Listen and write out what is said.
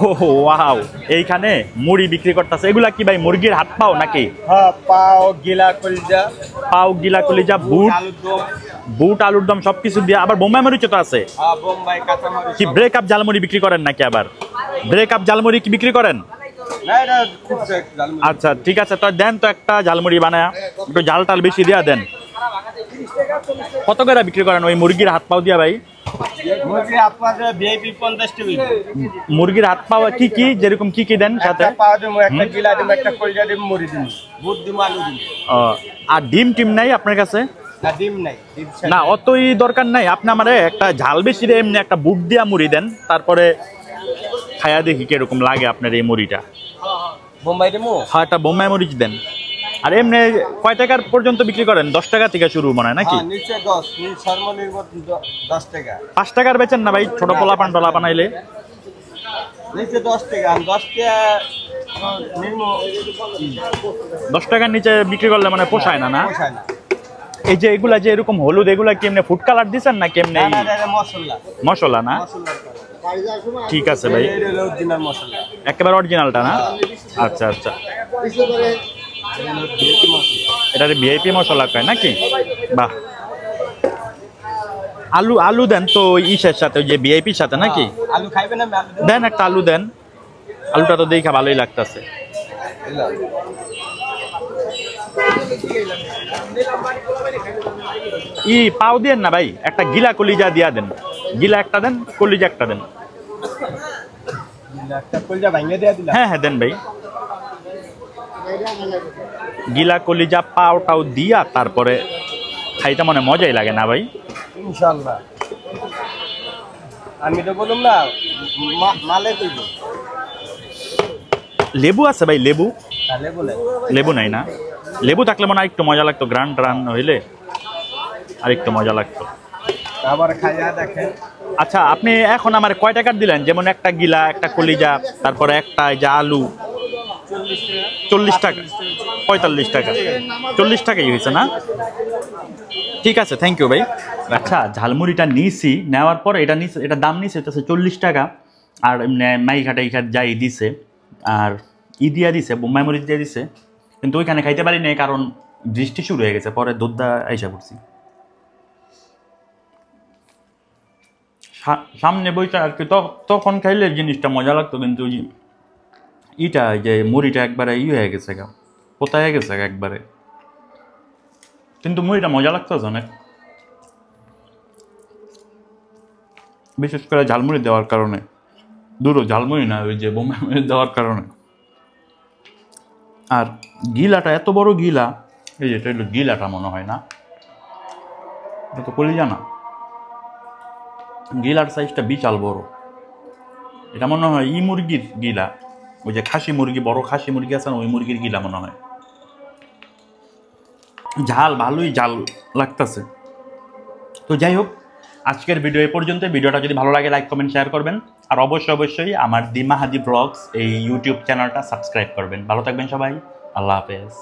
ওহ wow, এইখানে মুড়ি বিক্রি করতেছে। এগুলা কি ভাই মুরগির হাত পাও নাকি? হ্যাঁ, পাও গিলা কলিজা, পাও গিলা কলিজা, বুট, বুট আলুর দম সবকিছু দিয়ে, আবার বোম্বাই মরিচও তো আছে। বোম্বাই কাঁচামরিচ। কি ব্রেকআপ ঝালমুড়ি বিক্রি করেন নাকি? আবার ব্রেকআপ ঝালমুড়ি কি বিক্রি করেন? না, এটা খুব ঝালমুড়ি। আচ্ছা ঠিক আছে, তো দেন তো একটা ঝালমুড়ি বানায়, একটু ঝাল টাল বেশি দিয়া দেন। কত করে বিক্রি করেন ওই মুরগির হাত পাও দিয়া ভাই? মুরগির হাত পা ভিআইপি 50 টাকা। মুরগির হাত পাও কি কি, যেরকম কি কি দেন সাথে? একটা পা দিমু, একটা গিলা দিমু, একটা কলিজা দিমু, মুড়ি দিমু, বুট দিমু, আলু দিমু। আর ডিম টিম নাই আপনার কাছে? না, ডিম নাই। না, অতই দরকার নাই। আপনি আমারে একটা ঝাল বেশি দিয়ে এমনি একটা বুট দিয়া মুড়ি দেন, তারপরে খায়া দেখি কিরকম লাগে আপনার এই মুড়িটা। বোম্বাই দিমু? হ্যাঁ, একটা বোম্বাই মরিচ দেন। আর এমনি কয় টাকার পর্যন্ত বিক্রি করেন? 10 টাকা থেকে শুরু মনে হয় নাকি? নিচে 10, সর্বনিম্ন 10 টাকা। 5 টাকার বেচেন না ভাই ছোট পোলাপান টোলা বানাইলে? নিচে 10 টাকা, 10 টাকা নিম্ন। 10 টাকার নিচে বিক্রি করলে মানে পোষায় না। না পোষায় না। এই যে এগুলা যে এরকম হলুদ, এগুলা কি এমনি ফুড কালার দিচ্ছেন না কেমনে? না, এটা মশলা। মশলা না? মশলা। ঠিক আছে ভাই, এটা হলো অরিজিনাল মশলা। একেবারে অরিজিনালটা না? আচ্ছা আচ্ছা, এটা ভিআইপি মশলা কয় নাকি? বাহ। আলু আলু দেন তো ইসের সাথে, ওই যে ভিআইপির সাথে নাকি? আলু খাইবেন না? দেন একটা আলু দেন। আলুটা তো দেখা ভালোই লাগতেছে। পাও দেন না ভাই, একটা গিলা কলিজা দিয়া দেন। গিলা একটা দেন, কলিজা একটা দেন। হ্যাঁ হ্যাঁ দেন ভাই। গিলা কলিজা পাওটাও দিয়া তারপরে খাইতে মনে মজাই লাগে না ভাই? ইনশাআল্লাহ। আমি তো বললাম না, মালে কইব। লেবু আছে ভাই? লেবু? লেবু নাই না? লেবু থাকলে মনে হয় একটু মজা লাগতো, গ্রান ট্রান হইলে আর একটু মজা লাগতো। আবার খাইয়া দেখেন। আচ্ছা, আপনি এখন আমার কয় টাকার দিলেন? যেমন একটা গিলা, একটা কলিজা, তারপরে একটা এই যে আলু। 40 টাকা, 45 টাকা, 40 টাকাই হয়েছে না? ঠিক আছে, থ্যাংক ইউ ভাই। আচ্ছা, ঝালমুড়িটা নিয়েছি, নেওয়ার পর এটা দাম নিয়েছে হচ্ছে 40 টাকা। আর এমনি মাইঘাট যাই দিছে, আর দিয়া দিছে, বোম্বাই মরিচ দিয়ে দিছে। কিন্তু ওইখানে খাইতে পারি নাই, কারণ বৃষ্টি শুরু হয়ে গেছে। পরে দুধদা আইসা পড়ছি। সামনে বইটা আর কি, তখন খাইলে জিনিসটা মজা লাগতো। কিন্তু ইটা যে মুড়িটা একবারে হয়ে গেছে, পোতা হয়ে গেছে একবারে। কিন্তু মুড়িটা মজা লাগতো অনেক, বিশেষ করে ঝালমুড়ি দেওয়ার কারণে। দুটো ঝালমুড়ি না, ওই যে বোম্বাই মরিচ দেওয়ার কারণে। আর গিলাটা এত বড় গিলা, এই যে এটা গিলাটা মনে হয় না, এটা তো কলিজা না। গিলার সাইজটা বিশাল বড়। এটা মনে হয় মুরগির গিলা, ওই যে খাসি মুরগি, বড় খাসি মুরগি আছে না, ওই মুরগির গিলা মনে হয়। ঝাল ভালোই ঝাল লাগতেছে। তো যাই হোক, আজকের ভিডিও এ পর্যন্ত। ভিডিওটা যদি ভালো লাগে লাইক কমেন্ট শেয়ার করবেন। আর অবশ্যই আমার দি মাহাদি ব্লগস এই ইউটিউব চ্যানেলটা সাবস্ক্রাইব করবেন। ভালো থাকবেন সবাই, আল্লাহ হাফেজ।